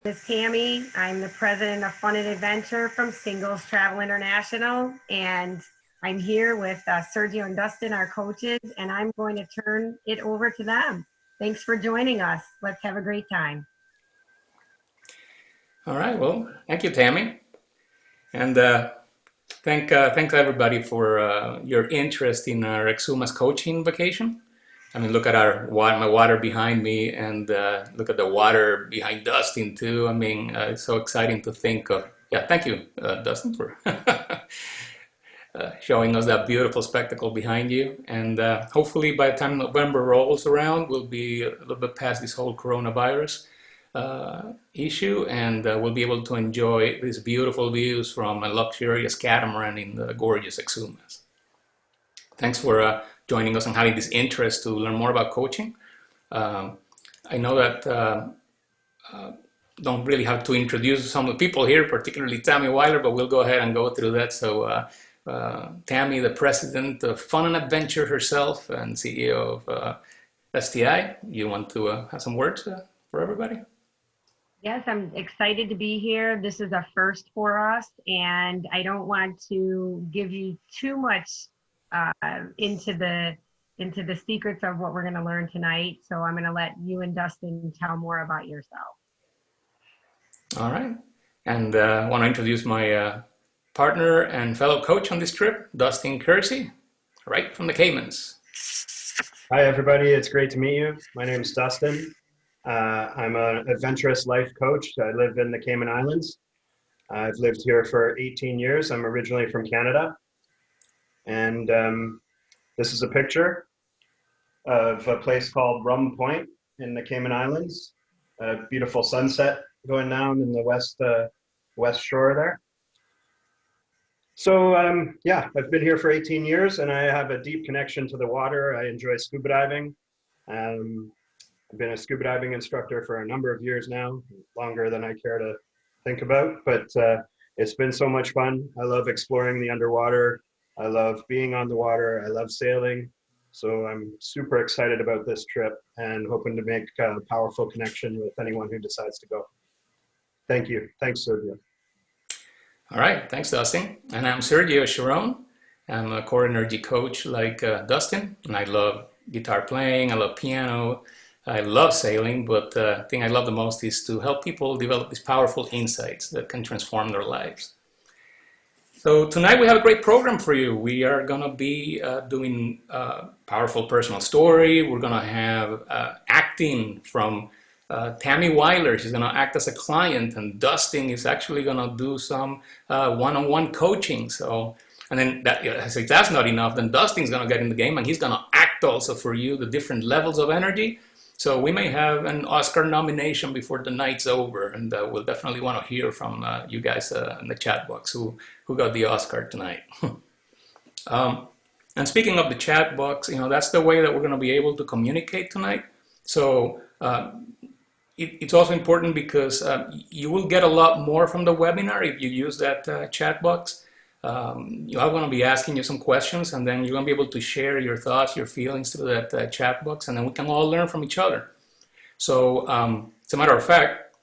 Is Tammy. I'm the president of Fun and Adventure from Singles Travel International, and I'm here with Sergio and Dustin, our coaches, and I'm going to turn it over to them. Thanks for joining us. Let's have a great time. All right. Well, thank you, Tammy, and thanks everybody for your interest in our Exumas coaching vacation. I mean, look at my water behind me, and look at the water behind Dustin too. I mean, it's so exciting to think of. Yeah, thank you, Dustin, for showing us that beautiful spectacle behind you. And hopefully, by the time November rolls around, we'll be a little bit past this whole coronavirus issue, and we'll be able to enjoy these beautiful views from a luxurious catamaran in the gorgeous Exumas. Thanks for joining us and having this interest to learn more about coaching. I know that don't really have to introduce some of the people here, particularly Tammy Weiler, but we'll go ahead and go through that. So Tammy, the president of Fun and Adventure herself and CEO of STI, you want to have some words for everybody? Yes, I'm excited to be here. This is a first for us, and I don't want to give you too much into the secrets of what we're going to learn tonight. So I'm going to let you and Dustin tell more about yourself. All right. And I want to introduce my partner and fellow coach on this trip, Dustin Kersey, right from the Caymans. Hi, everybody. It's great to meet you. My name is Dustin. I'm an adventurous life coach. I live in the Cayman Islands. I've lived here for 18 years. I'm originally from Canada. And this is a picture of a place called Rum Point in the Cayman Islands. A beautiful sunset going down in the west shore there. So yeah, I've been here for 18 years and I have a deep connection to the water. I enjoy scuba diving. I've been a scuba diving instructor for a number of years now, longer than I care to think about, but it's been so much fun. I love exploring the underwater. I love being on the water. I love sailing. So I'm super excited about this trip and hoping to make a powerful connection with anyone who decides to go. Thank you. Thanks, Sergio. All right. Thanks, Dustin. And I'm Sergio Sharon. I'm a core energy coach like Dustin, and I love guitar playing. I love piano. I love sailing, but the thing I love the most is to help people develop these powerful insights that can transform their lives. So tonight we have a great program for you. We are going to be doing powerful personal story. We're going to have acting from Tammy Weiler. She's going to act as a client, and Dustin is actually going to do some one-on-one coaching. So, and then if that's not enough, then Dustin's going to get in the game, and he's going to act also for you the different levels of energy. So we may have an Oscar nomination before the night's over, and we'll definitely want to hear from you guys in the chat box who got the Oscar tonight. And speaking of the chat box, that's the way that we're going to be able to communicate tonight. So it's also important because you will get a lot more from the webinar if you use that chat box. I'm going to be asking you some questions, and then you're going to be able to share your thoughts, your feelings through that chat box, and then we can all learn from each other. So as a matter of fact,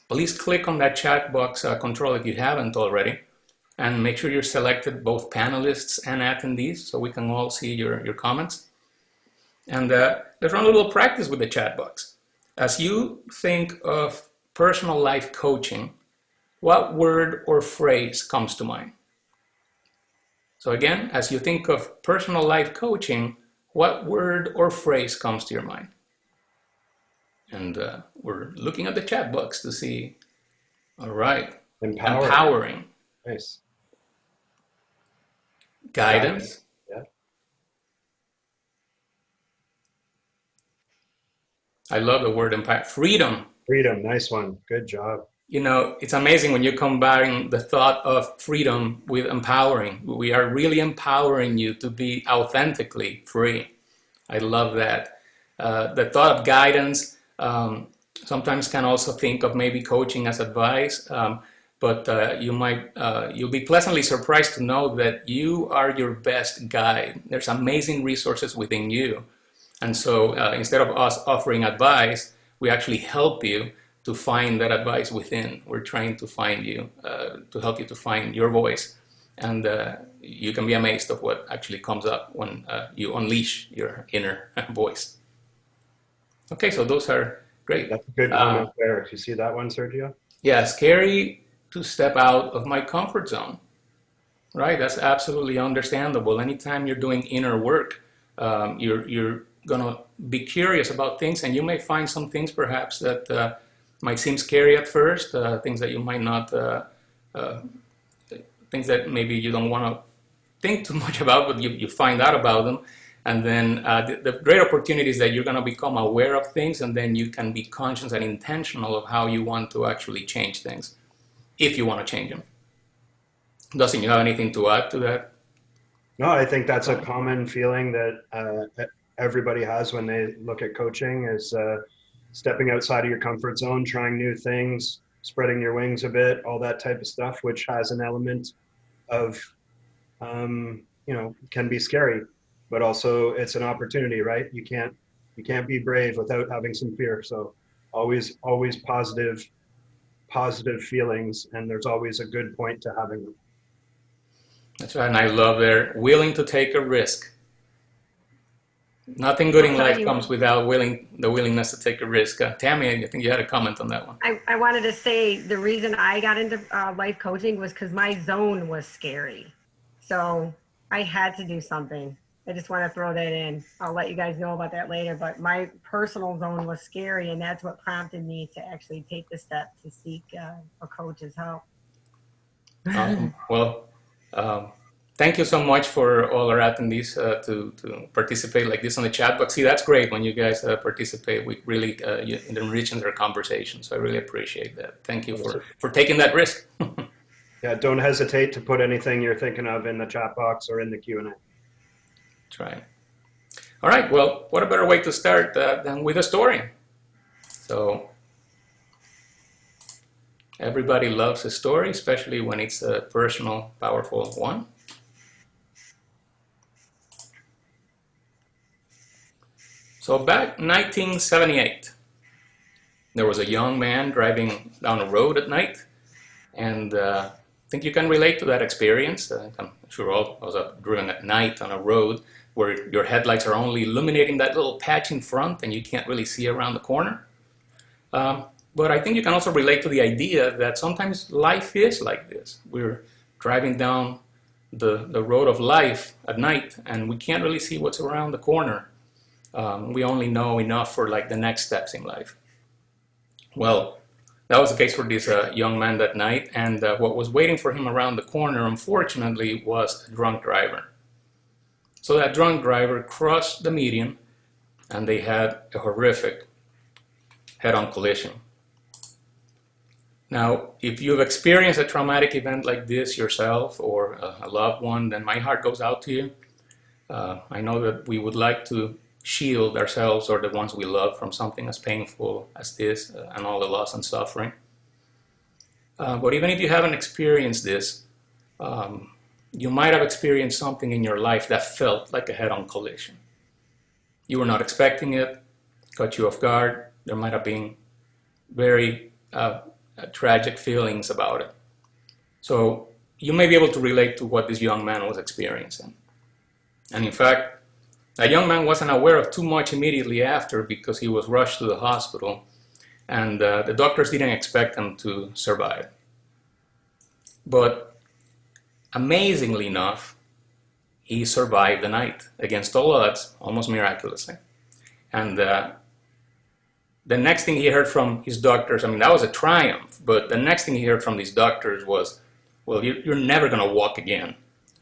please click on that chat box control if you haven't already, and make sure you're selected both panelists and attendees so we can all see your comments. And let's run a little practice with the chat box. As you think of personal life coaching, what word or phrase comes to mind? So again, as you think of personal life coaching, what word or phrase comes to your mind? And we're looking at the chat box to see. All right. Empowering. Nice. Guidance. Yeah. I love the word impact. Freedom. Freedom. Nice one. Good job. It's amazing when you combine the thought of freedom with empowering. We are really empowering you to be authentically free. I love that. The thought of guidance, sometimes can also think of maybe coaching as advice, but you'll be pleasantly surprised to know that you are your best guide. There's amazing resources within you. And so instead of us offering advice, we actually help you to find that advice within. We're trying to find you, to help you to find your voice. And you can be amazed of what actually comes up when you unleash your inner voice. Okay, so those are great. That's a good comment there. Do you see that one, Sergio? Yeah, scary to step out of my comfort zone. Right, that's absolutely understandable. Anytime you're doing inner work, you're gonna be curious about things, and you may find some things perhaps that might seem scary at first, things that you might not, things that maybe you don't want to think too much about, but you find out about them. And then the great opportunity is that you're going to become aware of things, and then you can be conscious and intentional of how you want to actually change things, if you want to change them. Dustin, you have anything to add to that? No, I think that's a common feeling that everybody has when they look at coaching, is stepping outside of your comfort zone, trying new things, spreading your wings a bit, all that type of stuff, which has an element of, can be scary, but also it's an opportunity, right? You can't be brave without having some fear. So always positive feelings, and there's always a good point to having them. That's right, and I love they're willing to take a risk. Nothing good in life comes without the willingness to take a risk. Tammy, I think you had a comment on that one. I wanted to say the reason I got into life coaching was because my zone was scary. So I had to do something. I just want to throw that in. I'll let you guys know about that later. But my personal zone was scary, and that's what prompted me to actually take the step to seek a coach's help. Awesome. Well, thank you so much for all our attendees to participate like this on the chat box. See, that's great when you guys participate. We really it enriches our conversation. So I really appreciate that. Thank you for taking that risk. Yeah, don't hesitate to put anything you're thinking of in the chat box or in the Q&A. That's right. All right, well, what a better way to start than with a story. So everybody loves a story, especially when it's a personal, powerful one. So back in 1978, there was a young man driving down a road at night, and I think you can relate to that experience. I'm sure all of us have driven at night on a road where your headlights are only illuminating that little patch in front and you can't really see around the corner. But I think you can also relate to the idea that sometimes life is like this. We're driving down the road of life at night and we can't really see what's around the corner. We only know enough for like the next steps in life. Well, that was the case for this young man that night, and what was waiting for him around the corner, unfortunately, was a drunk driver. So that drunk driver crossed the median, and they had a horrific head-on collision. Now, if you've experienced a traumatic event like this yourself or a loved one, then my heart goes out to you. I know that we would like to shield ourselves or the ones we love from something as painful as this and all the loss and suffering. But even if you haven't experienced this, you might have experienced something in your life that felt like a head-on collision. You were not expecting it, caught you off guard. There might have been very tragic feelings about it. So you may be able to relate to what this young man was experiencing. And in fact, that young man wasn't aware of too much immediately after because he was rushed to the hospital and the doctors didn't expect him to survive. But amazingly enough, he survived the night against all odds, almost miraculously. And the next thing he heard from his doctors, I mean, that was a triumph, but the next thing he heard from these doctors was, well, you're never going to walk again.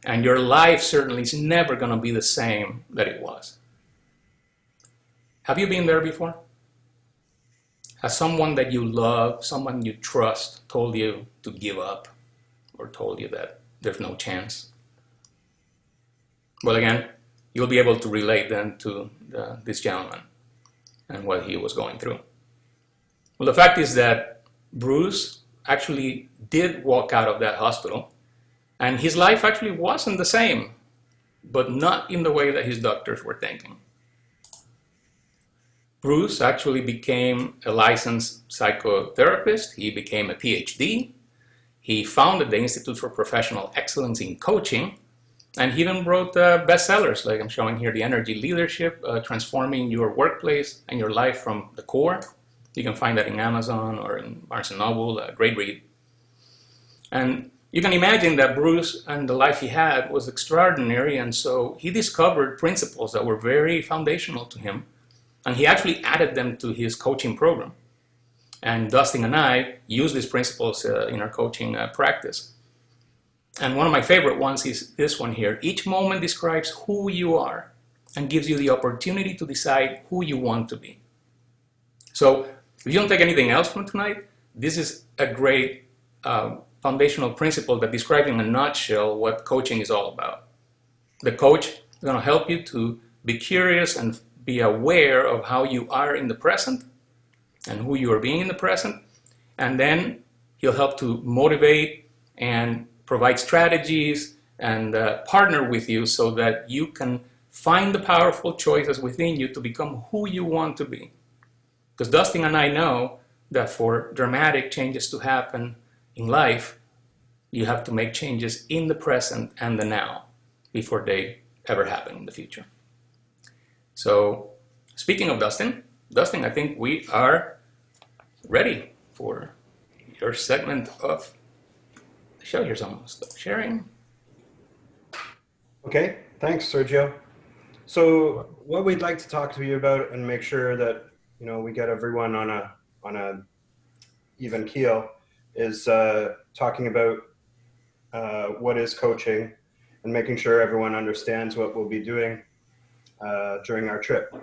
And your life certainly is never going to be the same that it was. Have you been there before? Has someone that you love, someone you trust, told you to give up or told you that there's no chance? Well, again, you'll be able to relate then to this gentleman and what he was going through. Well, the fact is that Bruce actually did walk out of that hospital. And his life actually wasn't the same, but not in the way that his doctors were thinking. Bruce actually became a licensed psychotherapist. He became a PhD. He founded the Institute for Professional Excellence in Coaching, and he even wrote bestsellers like I'm showing here, The Energy Leadership, Transforming Your Workplace and Your Life from the Core. You can find that in Amazon or in Barnes & Noble, a great read. And you can imagine that Bruce and the life he had was extraordinary, and so he discovered principles that were very foundational to him, and he actually added them to his coaching program. And Dustin and I use these principles in our coaching practice. And one of my favorite ones is this one here. Each moment describes who you are and gives you the opportunity to decide who you want to be. So if you don't take anything else from tonight, this is a great foundational principle that describes in a nutshell what coaching is all about. The coach is going to help you to be curious and be aware of how you are in the present and who you are being in the present. And then he'll help to motivate and provide strategies and partner with you so that you can find the powerful choices within you to become who you want to be. Because Dustin and I know that for dramatic changes to happen in life, you have to make changes in the present and the now before they ever happen in the future. So speaking of Dustin, I think we are ready for your segment of the show. Here's almost sharing. Okay, thanks, Sergio. So what we'd like to talk to you about and make sure that we get everyone on a even keel is talking about what is coaching and making sure everyone understands what we'll be doing during our trip.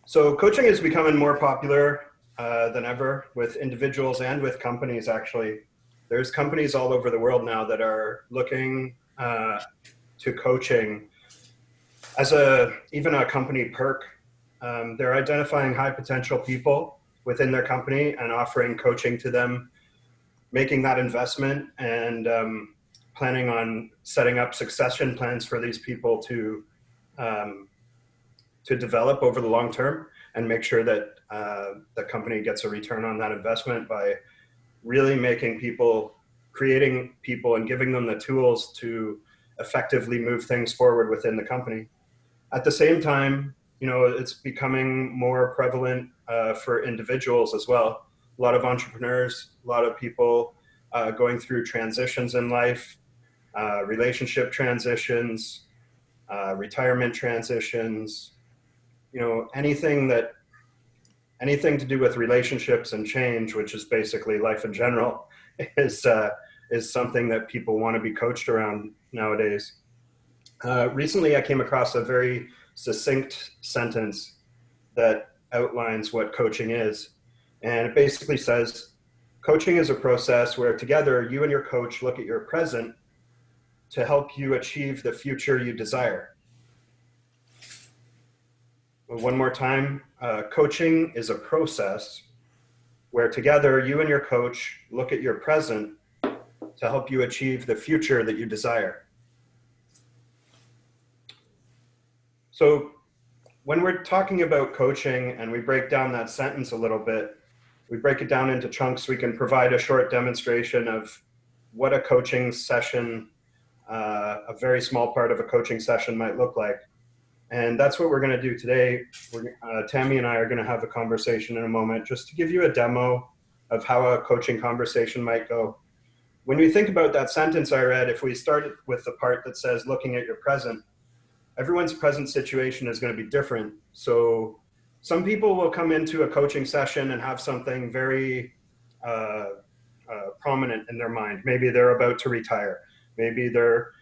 So coaching is becoming more popular than ever with individuals and with companies, actually. There's companies all over the world now that are looking to coaching as even a company perk. They're identifying high potential people within their company and offering coaching to them, making that investment and planning on setting up succession plans for these people to develop over the long term and make sure that the company gets a return on that investment by really making people, creating people and giving them the tools to effectively move things forward within the company. At the same time, it's becoming more prevalent for individuals as well. A lot of entrepreneurs, a lot of people going through transitions in life, relationship transitions, retirement transitions, anything to do with relationships and change, which is basically life in general, is something that people want to be coached around nowadays. Recently, I came across a very succinct sentence that outlines what coaching is. And it basically says, coaching is a process where together you and your coach look at your present to help you achieve the future you desire. One more time, coaching is a process where together you and your coach look at your present to help you achieve the future that you desire. So when we're talking about coaching and we break down that sentence a little bit, we break it down into chunks. We can provide a short demonstration of what a coaching session, a very small part of a coaching session might look like. And that's what we're going to do today. Tammy and I are going to have a conversation in a moment just to give you a demo of how a coaching conversation might go. When you think about that sentence I read, if we start with the part that says looking at your present, everyone's present situation is going to be different. So some people will come into a coaching session and have something very prominent in their mind. Maybe they're about to retire. Maybe they're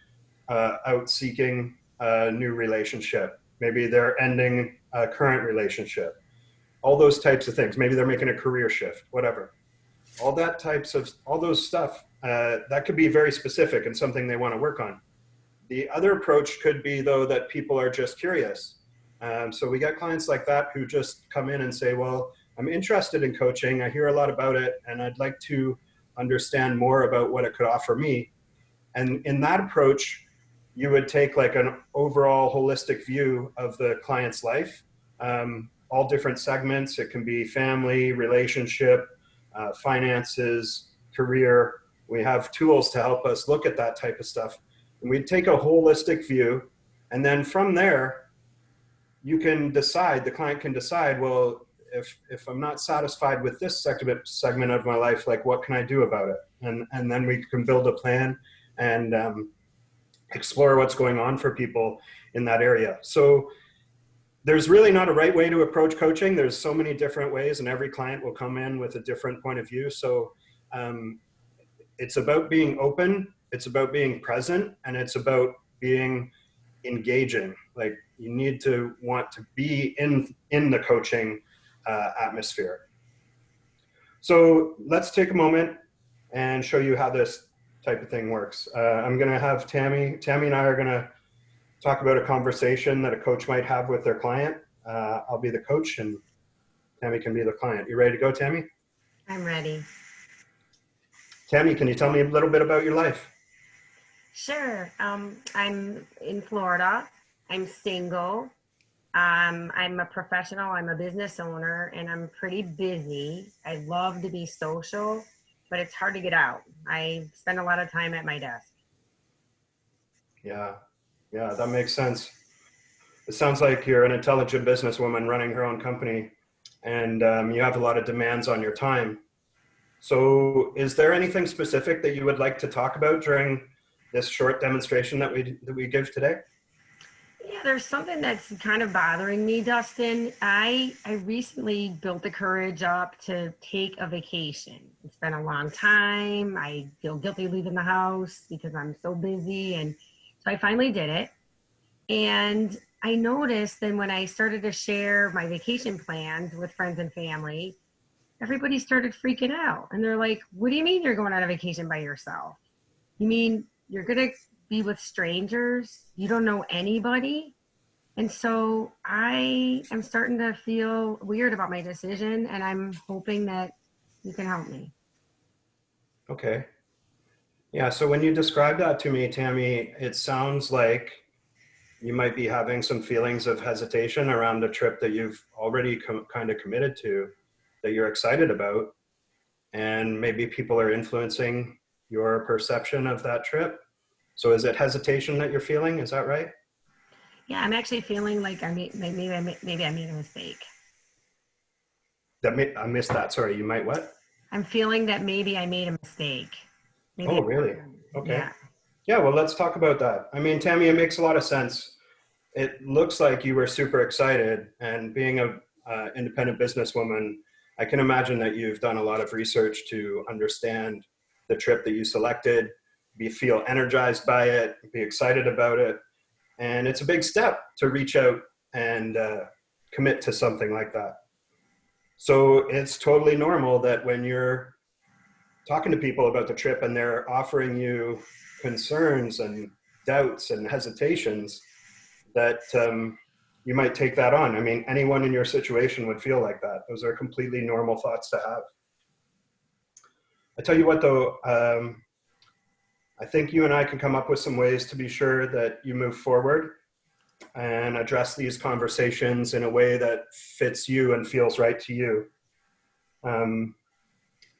out seeking a new relationship. Maybe they're ending a current relationship. All those types of things. Maybe they're making a career shift, whatever. All those stuff, that could be very specific and something they want to work on. The other approach could be, though, that people are just curious. So we get clients like that who just come in and say, well, I'm interested in coaching. I hear a lot about it, and I'd like to understand more about what it could offer me. And in that approach, you would take like an overall holistic view of the client's life, all all different segments. It can be family, relationship, finances, career. We have tools to help us look at that type of stuff. And we take a holistic view. And then from there, you can decide, the client can decide, well, if I'm not satisfied with this segment of my life, like what can I do about it? And then we can build a plan and explore what's going on for people in that area. So there's really not a right way to approach coaching. There's so many different ways, and every client will come in with a different point of view. So it's about being open, it's about being present, and it's about being engaging. Like, you need to want to be in the coaching atmosphere. So let's take a moment and show you how this type of thing works. I'm going to have Tammy and I are going to talk about a conversation that a coach might have with their client. I'll be the coach and Tammy can be the client. You ready to go, Tammy? I'm ready. Tammy, can you tell me a little bit about your life? Sure. I'm in Florida. I'm single. I'm a professional. I'm a business owner, and I'm pretty busy. I love to be social, but it's hard to get out. I spend a lot of time at my desk. Yeah, that makes sense. It sounds like you're an intelligent businesswoman running her own company, and you have a lot of demands on your time. So is there anything specific that you would like to talk about during this short demonstration that we give today? Yeah, there's something that's kind of bothering me, Dustin. I recently built the courage up to take a vacation. It's been a long time. I feel guilty leaving the house because I'm so busy. And so I finally did it. And I noticed then when I started to share my vacation plans with friends and family, everybody started freaking out. And they're like, what do you mean you're going on a vacation by yourself? You mean you're going to be with strangers? You don't know anybody? And so I am starting to feel weird about my decision, and I'm hoping that you can help me. Okay. Yeah, so when you describe that to me, Tammy, it sounds like you might be having some feelings of hesitation around a trip that you've already kind of committed to, that you're excited about, and maybe people are influencing your perception of that trip. So is it hesitation that you're feeling? Is that right? Yeah, I'm actually feeling like maybe I made a mistake. I missed that. Sorry, you might what? I'm feeling that maybe I made a mistake. Maybe Oh, really? Okay. yeah. Yeah, well, let's talk about that. I mean, Tammy, it makes a lot of sense. It looks like you were super excited, and being a independent businesswoman, I can imagine that you've done a lot of research to understand the trip that you selected, feel energized by it, be excited about it. And it's a big step to reach out and commit to something like that. So it's totally normal that when you're talking to people about the trip and they're offering you concerns and doubts and hesitations, that you might take that on. I mean, anyone in your situation would feel like that. Those are completely normal thoughts to have. I tell you what, though, I think you and I can come up with some ways to be sure that you move forward and address these conversations in a way that fits you and feels right to you.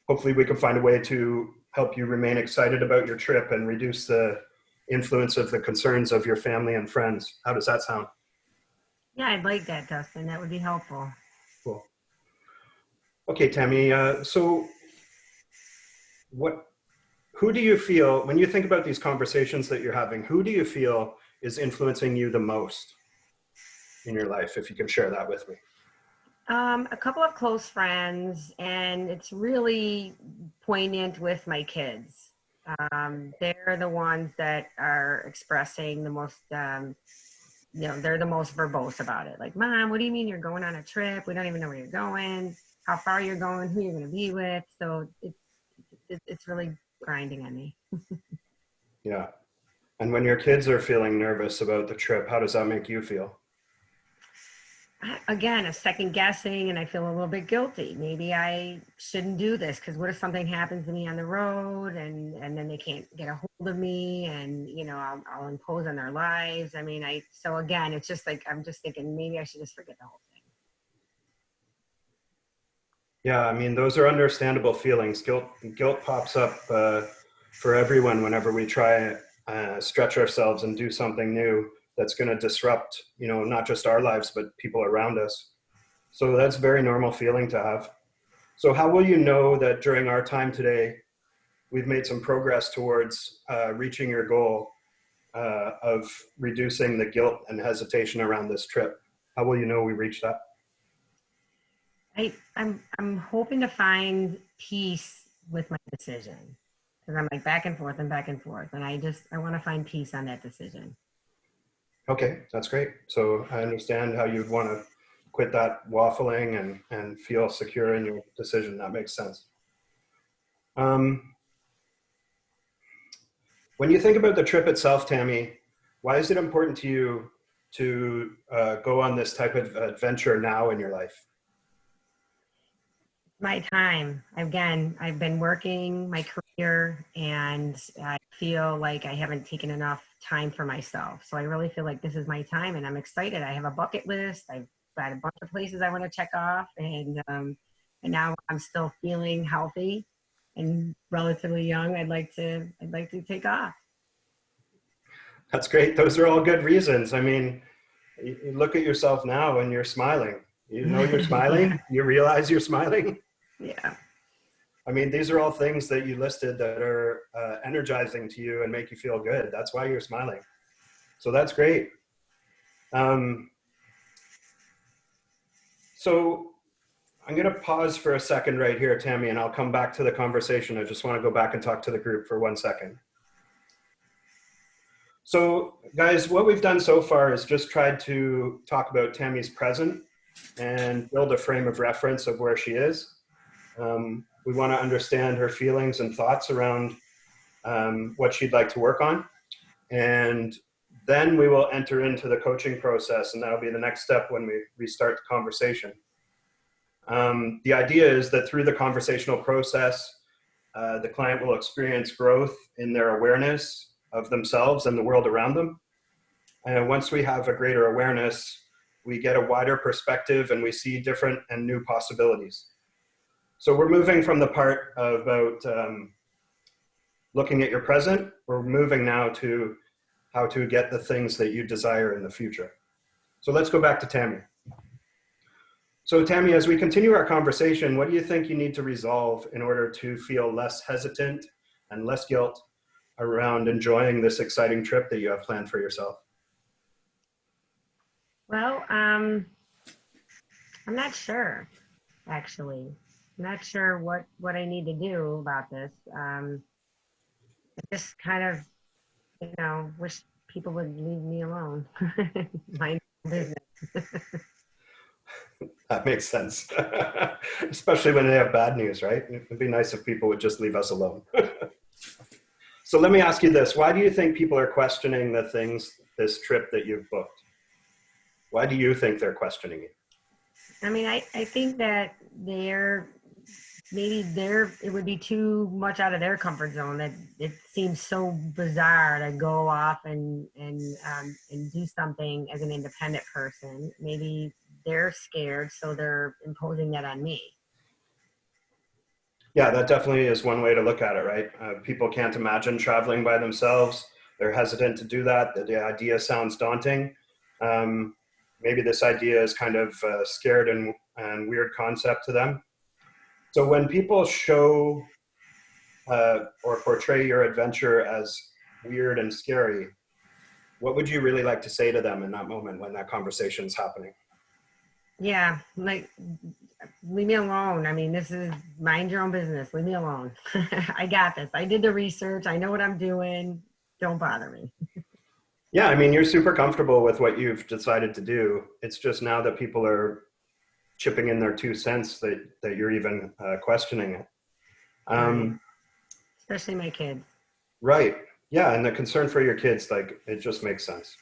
Hopefully we can find a way to help you remain excited about your trip and reduce the influence of the concerns of your family and friends. How does that sound? Yeah, I'd like that, Dustin. That would be helpful. Cool. Okay, Tammy, so who do you feel, when you think about these conversations that you're having, who do you feel is influencing you the most in your life, if you can share that with me? A couple of close friends, and it's really poignant with my kids. They're the ones that are expressing the most, they're the most verbose about it. Like, Mom, what do you mean you're going on a trip? We don't even know where you're going, how far you're going, who you're going to be with. So it's really grinding on me. Yeah. And when your kids are feeling nervous about the trip, how does that make you feel? Again, a second guessing, and I feel a little bit guilty. Maybe I shouldn't do this, because what if something happens to me on the road and then they can't get a hold of me, and I'll impose on their lives. I mean, so again, it's just like I'm just thinking maybe I should just forget the whole thing. Yeah, I mean, those are understandable feelings. Guilt pops up for everyone whenever we try stretch ourselves and do something new that's going to disrupt, not just our lives, but people around us. So that's a very normal feeling to have. So how will you know that during our time today, we've made some progress towards reaching your goal of reducing the guilt and hesitation around this trip? How will you know we reached that? I'm hoping to find peace with my decision, because I'm like back and forth and back and forth, and I want to find peace on that decision. Okay, that's great. So I understand how you'd want to quit that waffling and feel secure in your decision. That makes sense. Um, when you think about the trip itself, Tammy, why is it important to you to go on this type of adventure now in your life? My time. Again, I've been working my career and I feel like I haven't taken enough time for myself. So I really feel like this is my time and I'm excited. I have a bucket list. I've got a bunch of places I want to check off, and now I'm still feeling healthy and relatively young. I'd like to take off. That's great. Those are all good reasons. I mean, you look at yourself now and you're smiling. You know you're Yeah. smiling. You realize you're smiling. Yeah. I mean, these are all things that you listed that are energizing to you and make you feel good. That's why you're smiling. So that's great. Um, so I'm going to pause for a second right here, Tammy, and I'll come back to the conversation. I just want to go back and talk to the group for 1 second. So guys, what we've done so far is just tried to talk about Tammy's present and build a frame of reference of where she is. We want to understand her feelings and thoughts around what she'd like to work on. And then we will enter into the coaching process, and that'll be the next step when we restart the conversation. The idea is that through the conversational process, the client will experience growth in their awareness of themselves and the world around them. And once we have a greater awareness, we get a wider perspective and we see different and new possibilities. So we're moving from the part about looking at your present, we're moving now to how to get the things that you desire in the future. So let's go back to Tammy. So Tammy, as we continue our conversation, what do you think you need to resolve in order to feel less hesitant and less guilt around enjoying this exciting trip that you have planned for yourself? Well, I'm not sure, actually. I'm not sure what I need to do about this. I just kind of, wish people would leave me alone. Mind business. That makes sense. Especially when they have bad news, right? It'd be nice if people would just leave us alone. So let me ask you this. Why do you think people are questioning the things, this trip that you've booked? Why do you think they're questioning it? I mean, I think that it would be too much out of their comfort zone. That it seems so bizarre to go off and do something as an independent person. Maybe they're scared, so they're imposing that on me. Yeah, that definitely is one way to look at it, right? People can't imagine traveling by themselves. They're hesitant to do that. The idea sounds daunting. Maybe this idea is kind of scared and weird concept to them. So when people show or portray your adventure as weird and scary, what would you really like to say to them in that moment when that conversation is happening? Yeah, like leave me alone. I mean, this is mind your own business. Leave me alone. I got this. I did the research. I know what I'm doing. Don't bother me. Yeah, I mean, you're super comfortable with what you've decided to do. It's just now that people are chipping in their 2 cents that you're even questioning it. Right. Especially my kids. Right. Yeah, and the concern for your kids, like, it just makes sense.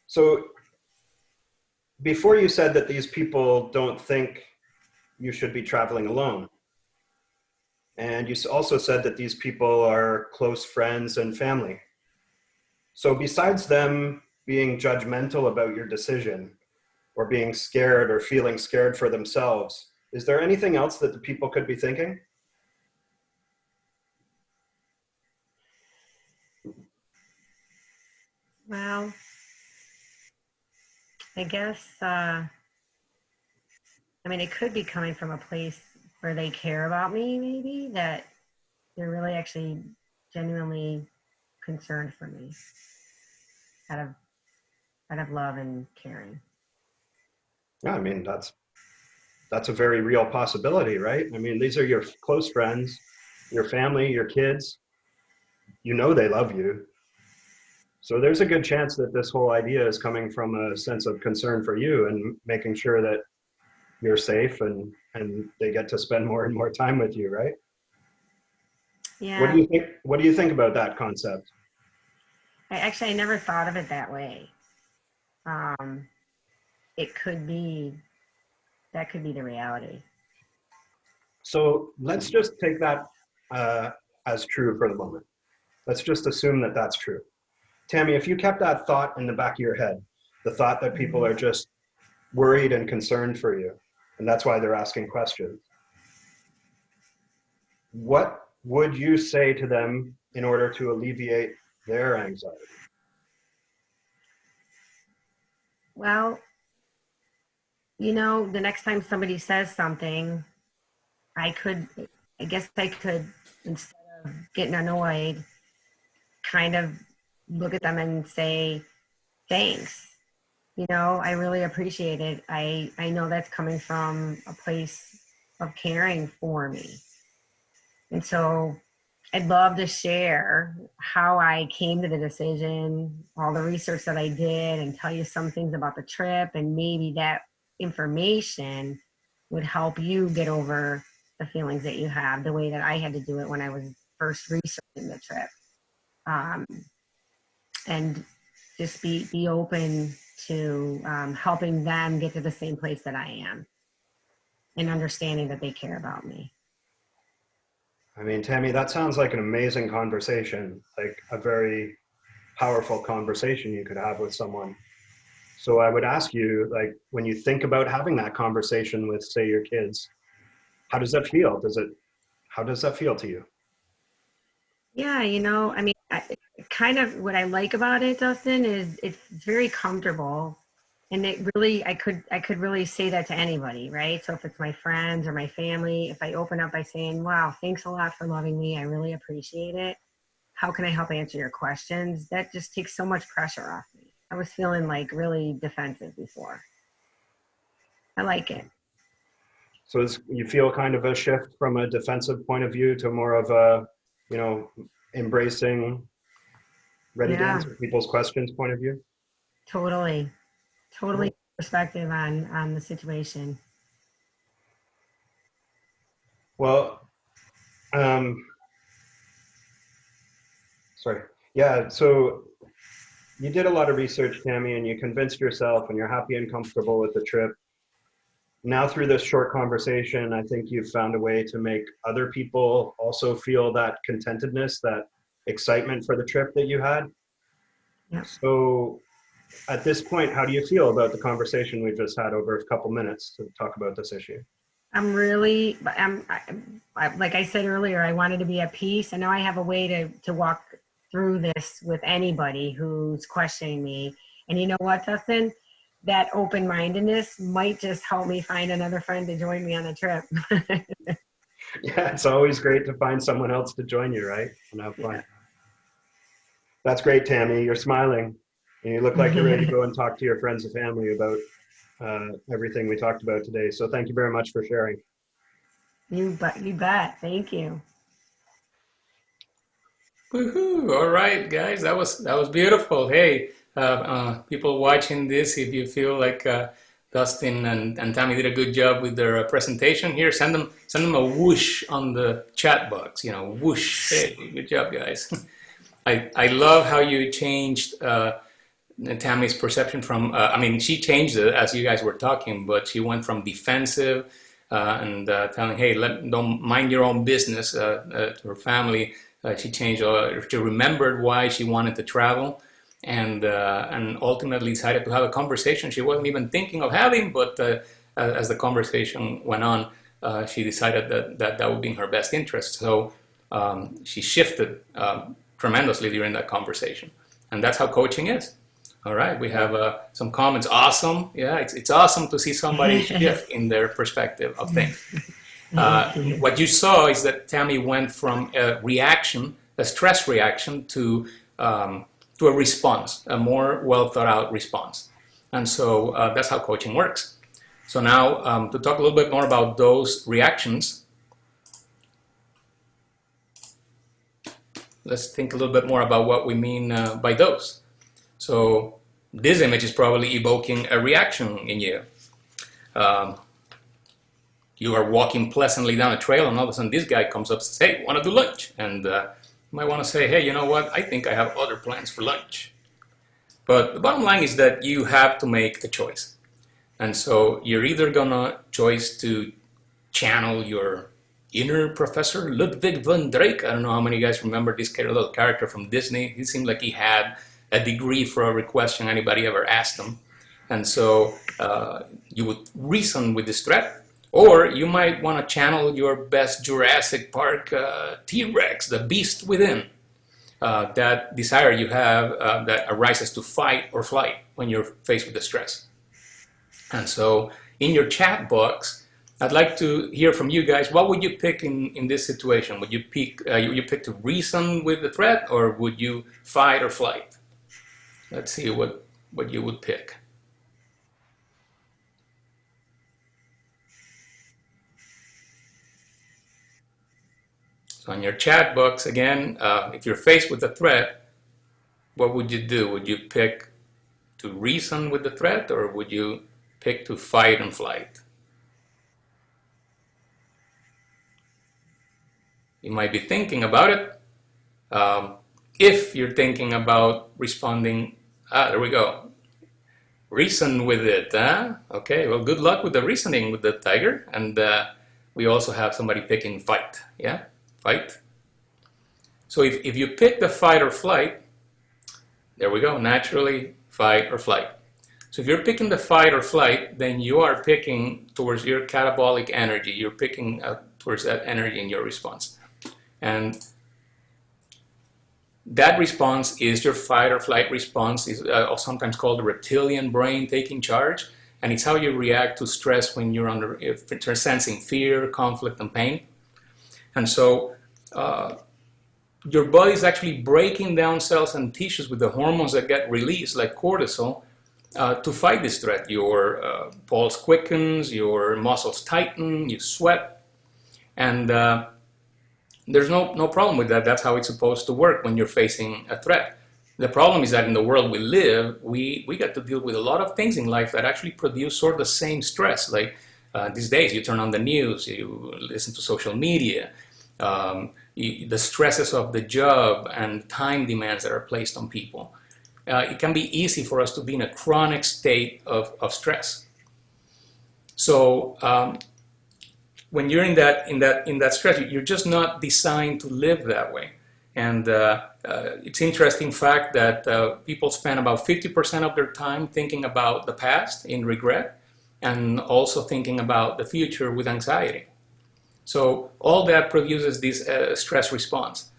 So before you said that these people don't think you should be traveling alone. And you also said that these people are close friends and family. So besides them being judgmental about your decision, or being scared or feeling scared for themselves. Is there anything else that the people could be thinking? Well, I guess, I mean, it could be coming from a place where they care about me, maybe, that they're really actually genuinely concerned for me out of love and caring. Yeah, I mean, that's a very real possibility, right? I mean, these are your close friends, your family, your kids. You know they love you. So there's a good chance that this whole idea is coming from a sense of concern for you and making sure that you're safe and they get to spend more and more time with you, right? What Yeah, do you think? What do you think about that concept? I never thought of it that way. Um, it could be, that could be the reality. So let's just take that as true for the moment. Let's just assume that that's true. Tammy, if you kept that thought in the back of your head, the thought that people are just worried and concerned for you, and that's why they're asking questions, what would you say to them in order to alleviate their anxiety? Well, you know, the next time somebody says something, I could, I guess I could, instead of getting annoyed, kind of look at them and say, thanks. You know, I really appreciate it. I know that's coming from a place of caring for me. And so I'd love to share how I came to the decision, all the research that I did, and tell you some things about the trip. And maybe that information would help you get over the feelings that you have the way that I had to do it when I was first researching the trip. Um, and just be open to helping them get to the same place that I am and understanding that they care about me. I mean, Tammy, that sounds like an amazing conversation, like a very powerful conversation you could have with someone. So I would ask you, like, when you think about having that conversation with, say, your kids, how does that feel? How does that feel to you? Yeah, you know, I mean, kind of what I like about it, Dustin, is it's very comfortable, and it really, I could really say that to anybody, right? So if it's my friends or my family, if I open up by saying, "Wow, thanks a lot for loving me. I really appreciate it. How can I help answer your questions?" That just takes so much pressure off me. I was feeling like really defensive before. I like it. So you feel kind of a shift from a defensive point of view to more of a, you know, embracing, ready to Yeah, answer people's questions point of view? totally, totally Cool. perspective on the situation. Well, um, sorry. Yeah, so you did a lot of research, Tammy, and you convinced yourself and you're happy and comfortable with the trip. Now, through this short conversation, I think you've found a way to make other people also feel that contentedness, that excitement for the trip that you had. Yeah. So, at this point, how do you feel about the conversation we just had over a couple minutes to talk about this issue? I'm really, like I said earlier, I wanted to be at peace, and now I have a way to walk through this with anybody who's questioning me. And you know what, Dustin? That open-mindedness might just help me find another friend to join me on the trip. Yeah, it's always great to find someone else to join you, right? And have Yeah. fun. That's great, Tammy. You're smiling. And you look like you're ready to go and talk to your friends and family about everything we talked about today. So thank you very much for sharing. You bet. Thank you. Woohoo! All right, guys, that was beautiful. Hey, people watching this, if you feel like Dustin and Tammy did a good job with their presentation here, send them a whoosh on the chat box. You know, whoosh. Hey, good job, guys. I love how you changed Tammy's perception from. I mean, she changed it as you guys were talking, but she went from defensive and telling, "Hey, don't mind your own business." To her family, she changed. She remembered why she wanted to travel, and ultimately decided to have a conversation she wasn't even thinking of having, but as the conversation went on, she decided that would be in her best interest. So she shifted tremendously during that conversation. And that's how coaching is. All right, we have some comments. Awesome. Yeah, it's awesome to see somebody shift in their perspective of things. What you saw is that Tammy went from a reaction, a stress reaction, to a response, a more well thought out response. And so that's how coaching works. So now to talk a little bit more about those reactions, let's think a little bit more about what we mean by those. So this image is probably evoking a reaction in you. You are walking pleasantly down a trail, and all of a sudden this guy comes up and says, hey, want to do lunch? And you might want to say, hey, you know what? I think I have other plans for lunch. But the bottom line is that you have to make a choice. And so you're either going to choose to channel your inner Professor Ludwig von Drake. I don't know how many of you guys remember this little character from Disney. He seemed like he had a degree for every question anybody ever asked him. And so you would reason with this threat. Or you might want to channel your best Jurassic Park T-Rex, the beast within. That desire you have that arises to fight or flight when you're faced with the stress. And so in your chat box, I'd like to hear from you guys. What would you pick in this situation? Would you pick to reason with the threat, or would you fight or flight? Let's see what you would pick. So in your chat box, again, if you're faced with a threat, what would you do? Would you pick to reason with the threat, or would you pick to fight and flight? You might be thinking about it. If you're thinking about responding, there we go. Reason with it, huh? Okay, well, good luck with the reasoning with the tiger. And we also have somebody picking fight, yeah? Fight. So if you pick the fight or flight, there we go, naturally, fight or flight. So if you're picking the fight or flight, then you are picking towards your catabolic energy. You're picking towards that energy in your response. And that response is your fight or flight response, is sometimes called the reptilian brain taking charge. And it's how you react to stress when you're sensing fear, conflict, and pain. And so your body is actually breaking down cells and tissues with the hormones that get released, like cortisol, to fight this threat. Your pulse quickens, your muscles tighten, you sweat, and there's no problem with that. That's how it's supposed to work when you're facing a threat. The problem is that in the world we live, we get to deal with a lot of things in life that actually produce sort of the same stress. Like these days, you turn on the news, you listen to social media, the stresses of the job and time demands that are placed on people. It can be easy for us to be in a chronic state of stress. So when you're in that stress, you're just not designed to live that way. And it's interesting fact that people spend about 50% of their time thinking about the past in regret, and also thinking about the future with anxiety. So all that produces this stress response,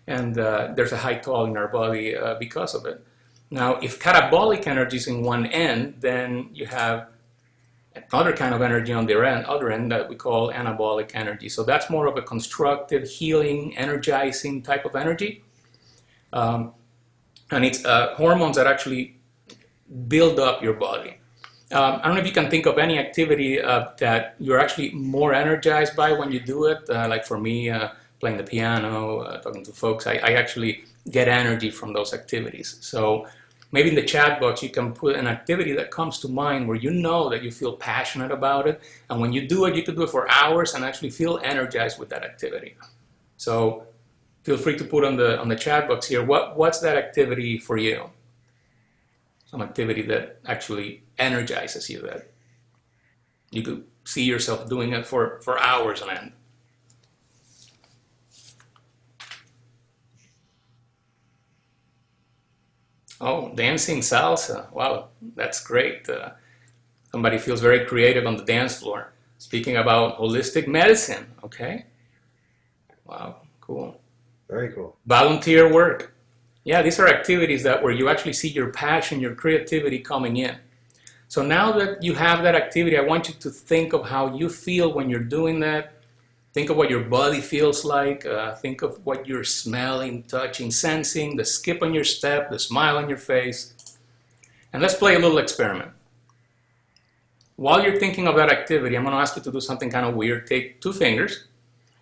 and there's a high toll in our body because of it. Now, if catabolic energy is in one end, then you have another kind of energy on the other end that we call anabolic energy. So that's more of a constructive, healing, energizing type of energy. And it's hormones that actually build up your body. I don't know if you can think of any activity that you're actually more energized by when you do it. Like for me, playing the piano, talking to folks, I actually get energy from those activities. So maybe in the chat box, you can put an activity that comes to mind where you know that you feel passionate about it. And when you do it, you could do it for hours and actually feel energized with that activity. So feel free to put on the chat box here, what's that activity for you? Some activity that actually energizes you, that you could see yourself doing it for hours on end. Oh, dancing salsa. Wow, that's great. Somebody feels very creative on the dance floor. Speaking about holistic medicine, okay? Wow, cool. Very cool. Volunteer work. Yeah, these are activities that where you actually see your passion, your creativity coming in. So now that you have that activity, I want you to think of how you feel when you're doing that. Think of what your body feels like. Think of what you're smelling, touching, sensing, the skip on your step, the smile on your face. And let's play a little experiment. While you're thinking of that activity, I'm going to ask you to do something kind of weird. Take 2 fingers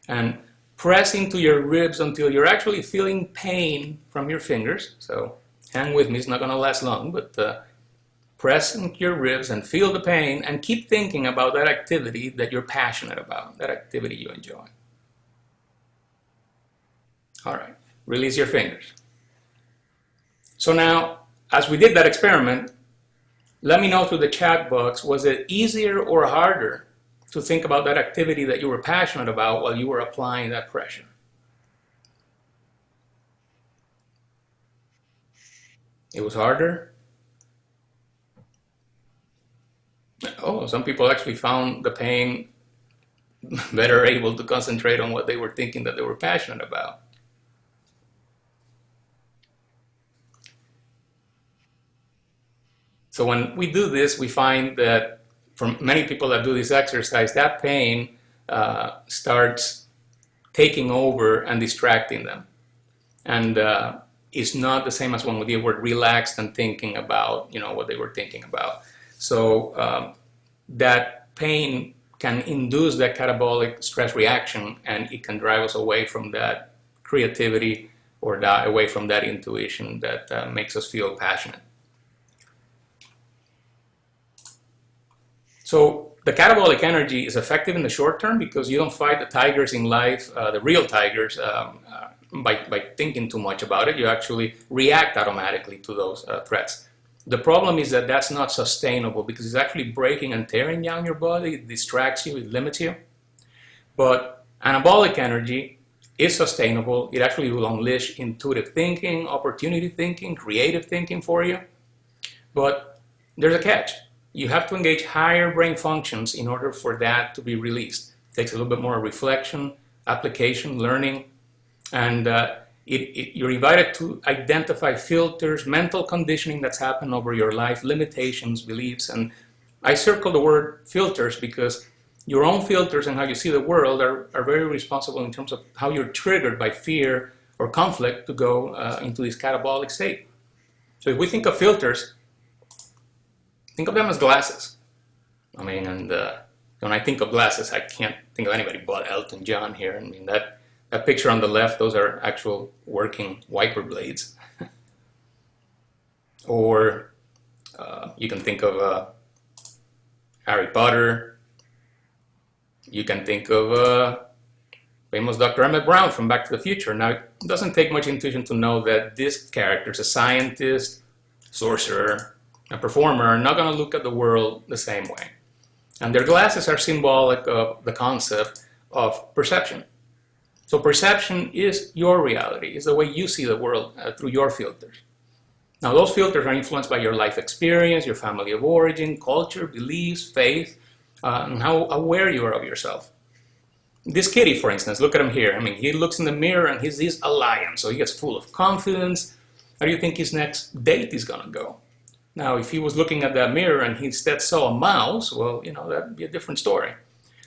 and press into your ribs until you're actually feeling pain from your fingers. So hang with me, it's not going to last long, but press into your ribs and feel the pain and keep thinking about that activity that you're passionate about, that activity you enjoy. All right, release your fingers. So now, as we did that experiment, let me know through the chat box, was it easier or harder to think about that activity that you were passionate about while you were applying that pressure? It was harder? Oh, some people actually found the pain better able to concentrate on what they were thinking that they were passionate about. So when we do this, we find that for many people that do this exercise, that pain starts taking over and distracting them. And it's not the same as when they were relaxed and thinking about, what they were thinking about. So that pain can induce that catabolic stress reaction, and it can drive us away from that creativity or away from that intuition that makes us feel passionate. So the catabolic energy is effective in the short term because you don't fight the tigers in life, the real tigers, by thinking too much about it. You actually react automatically to those threats. The problem is that that's not sustainable because it's actually breaking and tearing down your body. It distracts you, it limits you. But anabolic energy is sustainable. It actually will unleash intuitive thinking, opportunity thinking, creative thinking for you. But there's a catch. You have to engage higher brain functions in order for that to be released. It takes a little bit more reflection, application, learning, and you're invited to identify filters, mental conditioning that's happened over your life, limitations, beliefs. And I circle the word filters because your own filters and how you see the world are very responsible in terms of how you're triggered by fear or conflict to go into this catabolic state. So if we think of filters, think of them as glasses. I mean, and when I think of glasses, I can't think of anybody but Elton John here. I mean, that picture on the left, those are actual working wiper blades. Or you can think of Harry Potter. You can think of famous Dr. Emmett Brown from Back to the Future. Now, it doesn't take much intuition to know that this character is a scientist, sorcerer, a performer, are not going to look at the world the same way. And their glasses are symbolic of the concept of perception. So perception is your reality, is the way you see the world through your filters. Now those filters are influenced by your life experience, your family of origin, culture, beliefs, faith, and how aware you are of yourself. This kitty, for instance, look at him here. I mean, he looks in the mirror and he's a lion, so he gets full of confidence. How do you think his next date is going to go? Now, if he was looking at that mirror and he instead saw a mouse, well, that'd be a different story.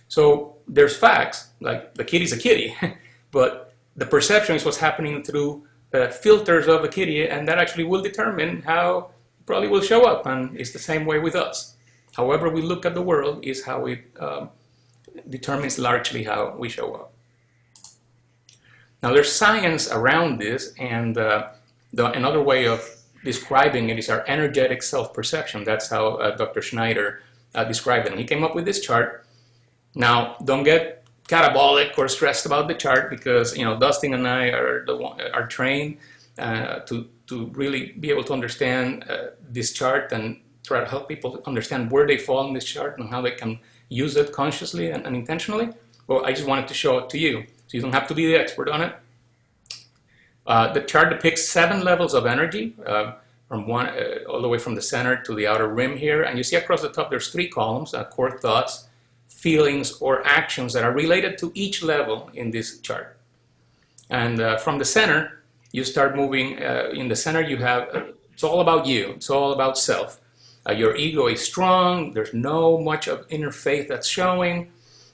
So there's facts, like the kitty's a kitty, but the perception is what's happening through the filters of the kitty, and that actually will determine how it probably will show up, and it's the same way with us. However we look at the world is how it determines largely how we show up. Now there's science around this, and another way of describing it is our energetic self-perception. That's how Dr. Schneider described it. And he came up with this chart. Now, don't get catabolic or stressed about the chart because, Dustin and I are trained to really be able to understand this chart and try to help people understand where they fall in this chart and how they can use it consciously and intentionally. Well, I just wanted to show it to you, so you don't have to be the expert on it. The chart depicts 7 levels of energy, from one all the way from the center to the outer rim here. And you see across the top, there's 3 columns: core thoughts, feelings, or actions that are related to each level in this chart. And from the center, you start moving. In the center, you have, it's all about you. It's all about self. Your ego is strong. There's no much of inner faith that's showing.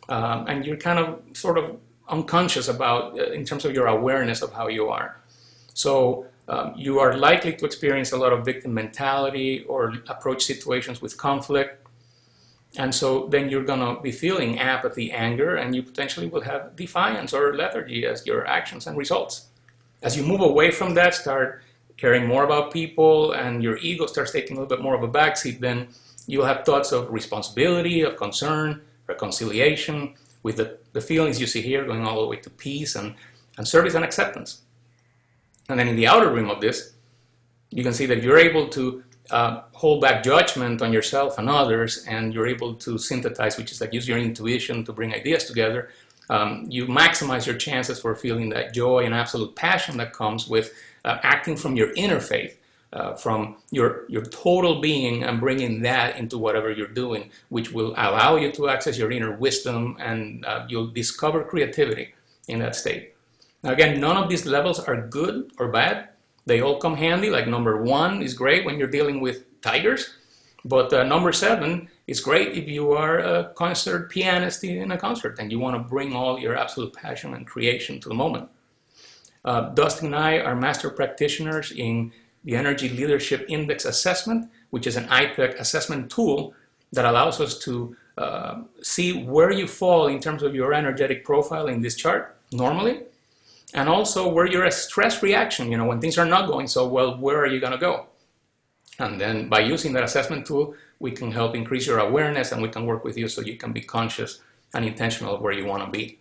And you're kind of sort of unconscious about, in terms of your awareness of how you are. So you are likely to experience a lot of victim mentality or approach situations with conflict. And so then you're going to be feeling apathy, anger, and you potentially will have defiance or lethargy as your actions and results. As you move away from that, start caring more about people, and your ego starts taking a little bit more of a backseat, then you'll have thoughts of responsibility, of concern, reconciliation, with the feelings you see here going all the way to peace and service and acceptance. And then in the outer rim of this, you can see that you're able to hold back judgment on yourself and others, and you're able to synthesize, which is like use your intuition to bring ideas together. You maximize your chances for feeling that joy and absolute passion that comes with acting from your inner faith, from your total being, and bringing that into whatever you're doing, which will allow you to access your inner wisdom, and you'll discover creativity in that state. Now again, none of these levels are good or bad. They all come handy. Like number 1 is great when you're dealing with tigers, but number 7 is great if you are a concert pianist in a concert and you want to bring all your absolute passion and creation to the moment. Dustin and I are master practitioners in the Energy Leadership Index Assessment, which is an IPEC assessment tool that allows us to see where you fall in terms of your energetic profile in this chart normally, and also where you're a stress reaction. You know, when things are not going so well, where are you going to go? And then by using that assessment tool, we can help increase your awareness, and we can work with you so you can be conscious and intentional of where you want to be.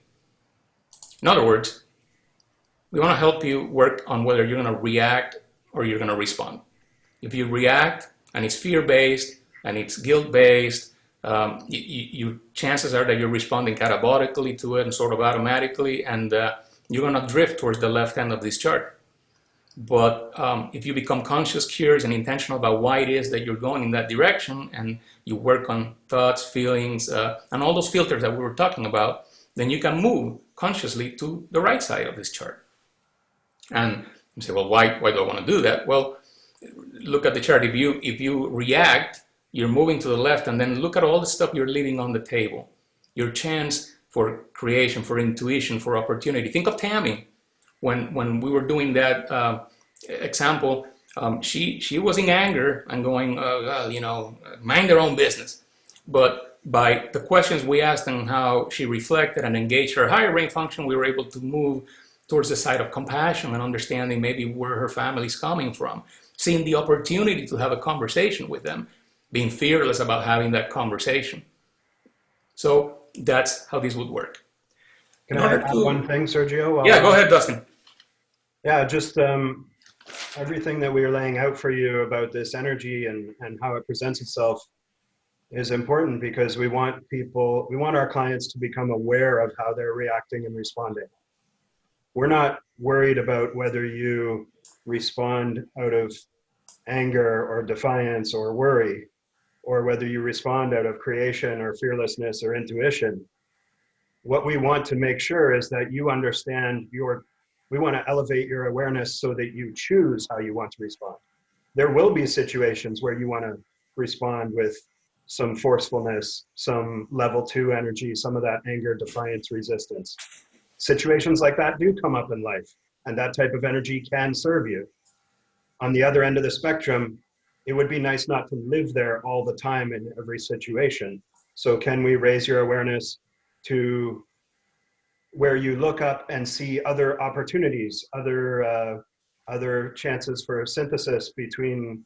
In other words, we want to help you work on whether you're going to react or you're going to respond. If you react and it's fear-based and it's guilt-based, chances are that you're responding catabolically to it and sort of automatically, and you're going to drift towards the left end of this chart. But if you become conscious, curious, and intentional about why it is that you're going in that direction, and you work on thoughts, feelings, and all those filters that we were talking about, then you can move consciously to the right side of this chart. And you say, well, why do I want to do that? Well, look at the chart. If you react, you're moving to the left, and then look at all the stuff you're leaving on the table. Your chance for creation, for intuition, for opportunity. Think of Tammy. When we were doing that example, she was in anger and going, well, you know, mind their own business. But by the questions we asked and how she reflected and engaged her higher brain function, we were able to move towards the side of compassion and understanding maybe where her family's coming from, seeing the opportunity to have a conversation with them, being fearless about having that conversation. So that's how this would work. Can I add one thing, Sergio? Yeah, go ahead, Dustin. Yeah, just everything that we are laying out for you about this energy and how it presents itself is important, because we want our clients to become aware of how they're reacting and responding. We're not worried about whether you respond out of anger or defiance or worry, or whether you respond out of creation or fearlessness or intuition. What we want to make sure is that you understand we want to elevate your awareness so that you choose how you want to respond. There will be situations where you want to respond with some forcefulness, some level 2 energy, some of that anger, defiance, resistance. Situations like that do come up in life, and that type of energy can serve you. On the other end of the spectrum, it would be nice not to live there all the time in every situation. So can we raise your awareness to where you look up and see other opportunities, other chances for synthesis between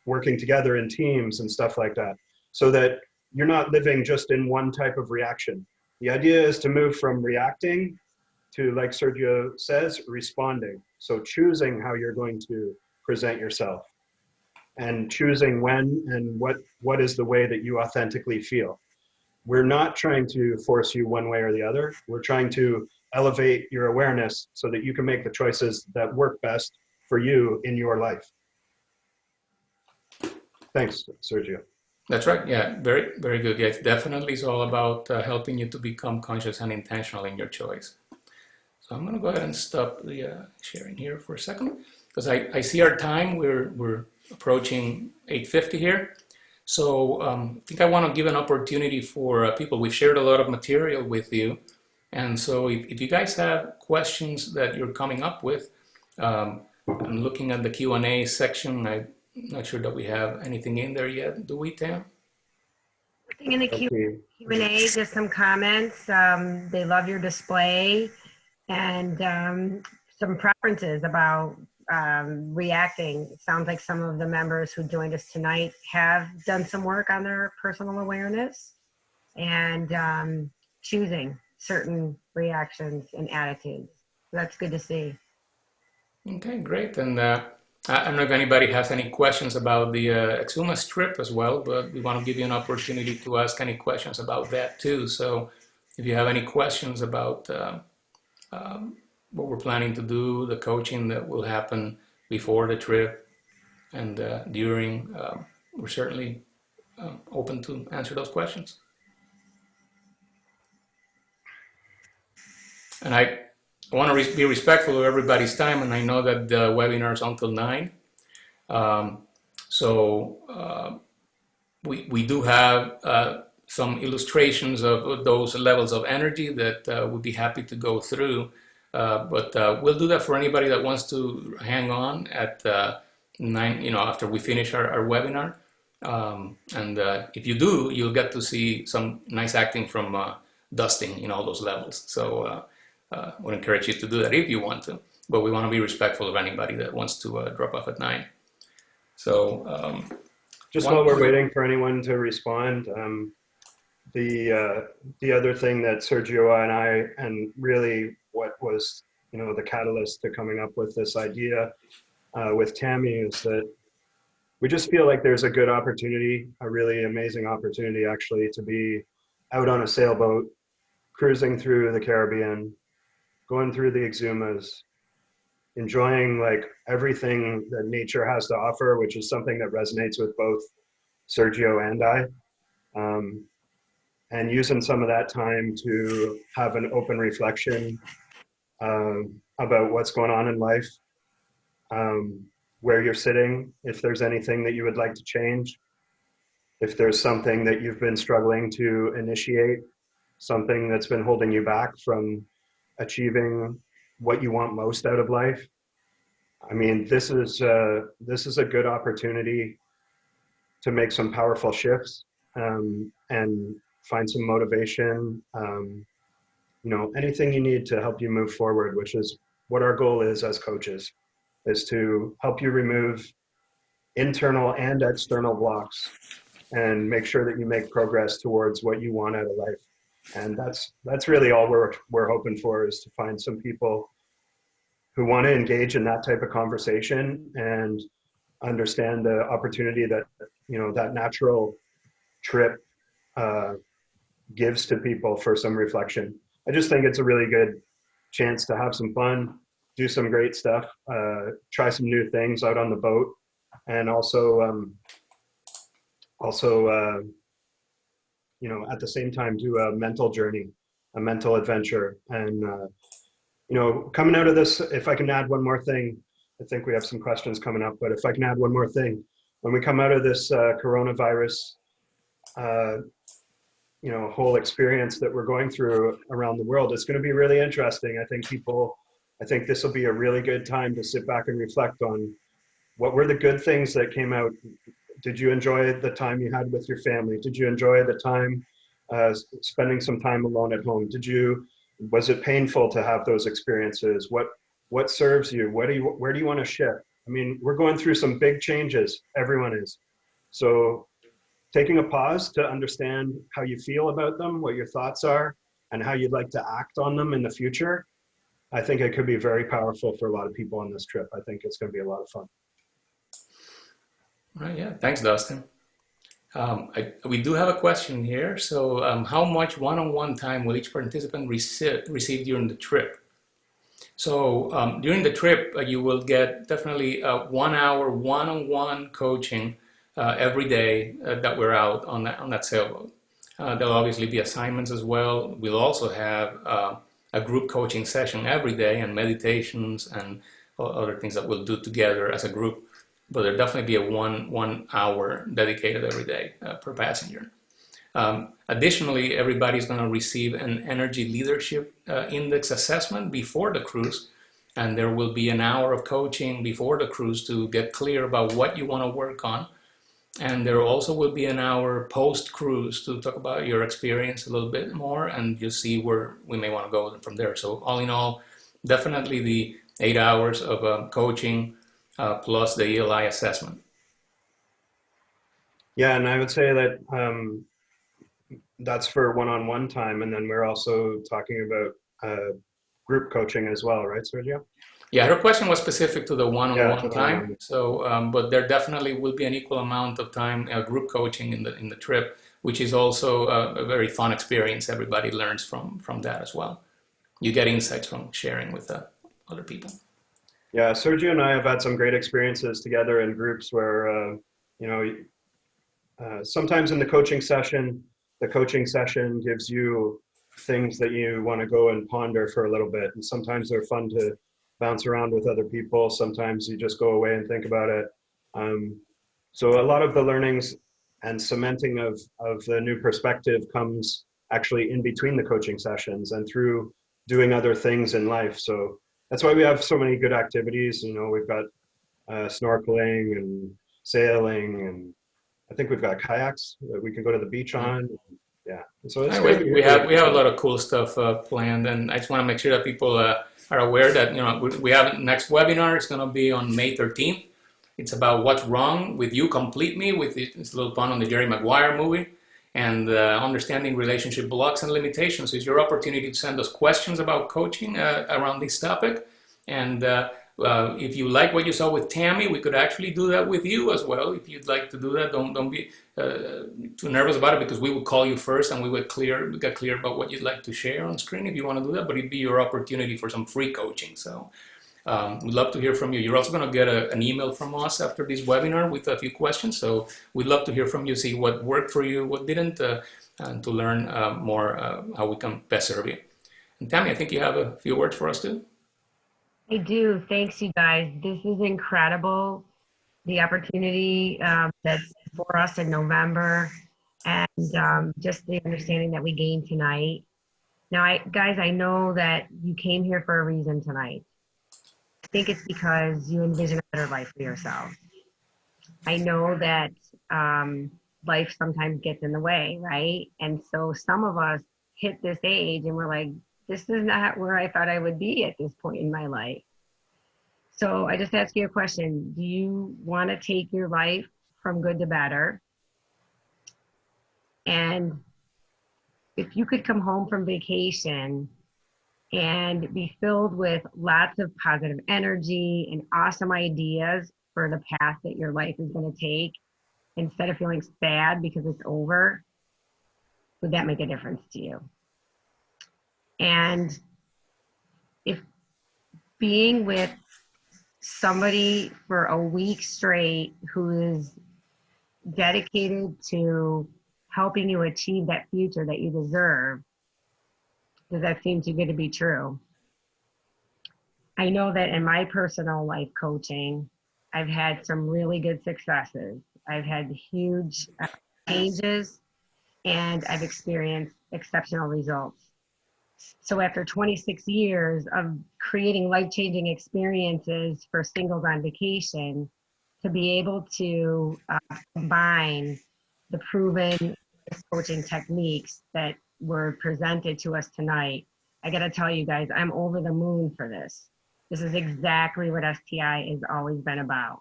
working together in teams and stuff like that, so that you're not living just in one type of reaction. The idea is to move from reacting to, like Sergio says, responding. So choosing how you're going to present yourself, and choosing when and what is the way that you authentically feel. We're not trying to force you one way or the other. We're trying to elevate your awareness so that you can make the choices that work best for you in your life. Thanks, Sergio. That's right. Yeah, very, very good. Yeah, it definitely is all about helping you to become conscious and intentional in your choice. So I'm going to go ahead and stop the sharing here for a second because I see our time. We're approaching 8:50 here. So I think I want to give an opportunity for people. We've shared a lot of material with you. And so if you guys have questions that you're coming up with, I'm looking at the Q&A section. I'm not sure that we have anything in there yet. Do we, Tam? In the Q&A, just some comments. They love your display and some preferences about reacting. It sounds like some of the members who joined us tonight have done some work on their personal awareness and choosing certain reactions and attitudes. So that's good to see. Okay, great. And I don't know if anybody has any questions about the Exumas trip as well, but we want to give you an opportunity to ask any questions about that too. So if you have any questions about what we're planning to do, the coaching that will happen before the trip and during, we're certainly open to answer those questions. And I want to be respectful of everybody's time, and I know that the webinar is until 9. We do have some illustrations of those levels of energy that we'd be happy to go through. But we'll do that for anybody that wants to hang on at 9, after we finish our webinar. And if you do, you'll get to see some nice acting from Dustin in all those levels. So I would encourage you to do that if you want to, but we want to be respectful of anybody that wants to drop off at 9. So just while we're waiting for anyone to respond, the other thing that Sergio and I, and really what was the catalyst to coming up with this idea with Tammy, is that we just feel like there's a good opportunity, a really amazing opportunity actually, to be out on a sailboat, cruising through the Caribbean, going through the Exumas, enjoying like everything that nature has to offer, which is something that resonates with both Sergio and I, and using some of that time to have an open reflection about what's going on in life, where you're sitting, if there's anything that you would like to change, if there's something that you've been struggling to initiate, something that's been holding you back from achieving what you want most out of life. I mean, this is a good opportunity to make some powerful shifts and find some motivation. Anything you need to help you move forward, which is what our goal is as coaches, is to help you remove internal and external blocks and make sure that you make progress towards what you want out of life. And that's really all we're hoping for, is to find some people who want to engage in that type of conversation and understand the opportunity that that natural trip gives to people for some reflection. I just think it's a really good chance to have some fun, do some great stuff, try some new things out on the boat, and also at the same time do a mental journey, a mental adventure. And coming out of this, if I can add one more thing, I think we have some questions coming up, but if I can add one more thing, when we come out of this coronavirus whole experience that we're going through around the world, it's going to be really interesting. I think this will be a really good time to sit back and reflect on what were the good things that came out. Did you enjoy the time you had with your family? Did you enjoy the time spending some time alone at home? Was it painful to have those experiences? What serves you? Where do you want to shift? I mean, we're going through some big changes. Everyone is. So taking a pause to understand how you feel about them, what your thoughts are, and how you'd like to act on them in the future, I think it could be very powerful for a lot of people on this trip. I think it's going to be a lot of fun. Right, yeah, thanks, Dustin. We do have a question here. So how much one-on-one time will each participant receive during the trip? So during the trip, you will get definitely 1 hour one-on-one coaching every day that we're out on that sailboat. There'll obviously be assignments as well. We'll also have a group coaching session every day and meditations and other things that we'll do together as a group. But there'll definitely be a one hour dedicated every day per passenger. Additionally, everybody's going to receive an energy leadership index assessment before the cruise. And there will be an hour of coaching before the cruise to get clear about what you want to work on. And there also will be an hour post-cruise to talk about your experience a little bit more and just see where we may want to go from there. So all in all, definitely the 8 hours of coaching plus the ELI assessment. Yeah, and I would say that that's for one-on-one time, and then we're also talking about group coaching as well, right, Sergio? Yeah, her question was specific to the one-on-one Yeah, time. So, but there definitely will be an equal amount of time group coaching in the trip, which is also a very fun experience. Everybody learns from that as well. You get insights from sharing with other people. yeah. Sergio and I have had some great experiences together in groups where you know, sometimes in the coaching session gives you things that you want to go and ponder for a little bit, and sometimes they're fun to bounce around with other people. Sometimes you just go away and think about it. So a lot of the learnings and cementing of the new perspective comes actually in between the coaching sessions and through doing other things in life. So that's why we have so many good activities. You know, we've got snorkeling and sailing, and I think we've got kayaks that we can go to the beach on. Yeah, so it's going to be We have a lot of cool stuff planned, and I just want to make sure that people are aware that we have next webinar. It's going to be on May 13th. It's about what's wrong with You Complete Me, with this little pun on the Jerry Maguire movie, and understanding relationship blocks and limitations. Is your opportunity to send us questions about coaching around this topic, and if you like what you saw with Tammy, we could actually do that with you as well. If you'd like to do that, don't be too nervous about it, because we would call you first and we get clear about what you'd like to share on screen if you want to do that. But it'd be your opportunity for some free coaching. So we'd love to hear from you. You're also going to get an email from us after this webinar with a few questions. So we'd love to hear from you, see what worked for you, what didn't, and to learn more how we can best serve you. And Tammy, I think you have a few words for us too. I do. Thanks, you guys. This is incredible. The opportunity that's for us in November, and just the understanding that we gained tonight. Now, guys, I know that you came here for a reason tonight. I think it's because you envision a better life for yourself. I know that life sometimes gets in the way, right? And so some of us hit this age and we're like, this is not where I thought I would be at this point in my life. So I just ask you a question. Do you want to take your life from good to better? And if you could come home from vacation and be filled with lots of positive energy and awesome ideas for the path that your life is going to take, instead of feeling sad because it's over, would that make a difference to you? And if being with somebody for a week straight who is dedicated to helping you achieve that future that you deserve, does that seem too good to be true? I know that in my personal life coaching, I've had some really good successes. I've had huge changes, and I've experienced exceptional results. So after 26 years of creating life-changing experiences for singles on vacation, to be able to combine the proven coaching techniques that were presented to us tonight, I got to tell you guys, I'm over the moon for this. This is exactly what STI has always been about.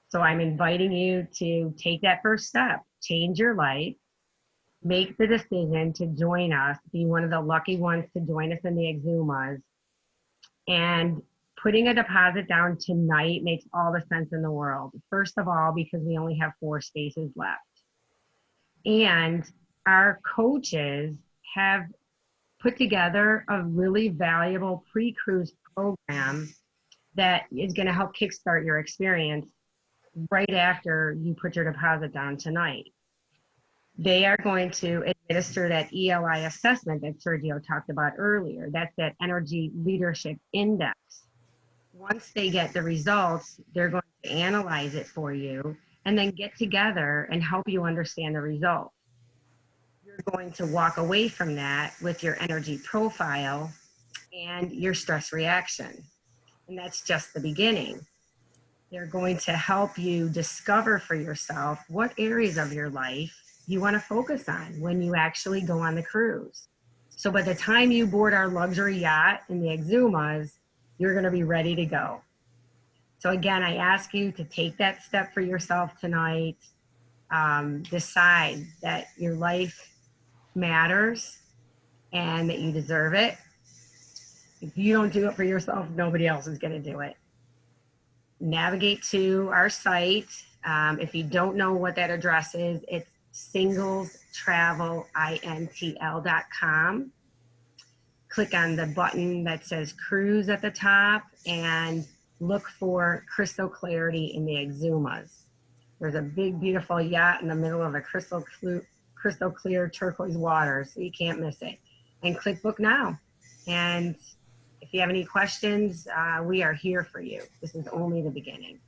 So I'm inviting you to take that first step, change your life, make the decision to join us, be one of the lucky ones to join us in the Exumas. And putting a deposit down tonight makes all the sense in the world. First of all, because we only have 4 spaces left. And our coaches have put together a really valuable pre-cruise program that is going to help kickstart your experience right after you put your deposit down tonight. They are going to administer that ELI assessment that Sergio talked about earlier. That's that Energy Leadership Index. Once they get the results, they're going to analyze it for you and then get together and help you understand the results. You're going to walk away from that with your energy profile and your stress reaction. And that's just the beginning. They're going to help you discover for yourself what areas of your life you want to focus on when you actually go on the cruise. So by the time you board our luxury yacht in the Exumas, you're going to be ready to go. So again, I ask you to take that step for yourself tonight. Decide that your life matters and that you deserve it. If you don't do it for yourself, nobody else is going to do it. Navigate to our site. If you don't know what that address is, it's singlestravelintl.com. Click on the button that says cruise at the top and look for crystal clarity in the Exumas. There's a big, beautiful yacht in the middle of a crystal clear turquoise water, so you can't miss it. And click book now. And if you have any questions, we are here for you. This is only the beginning.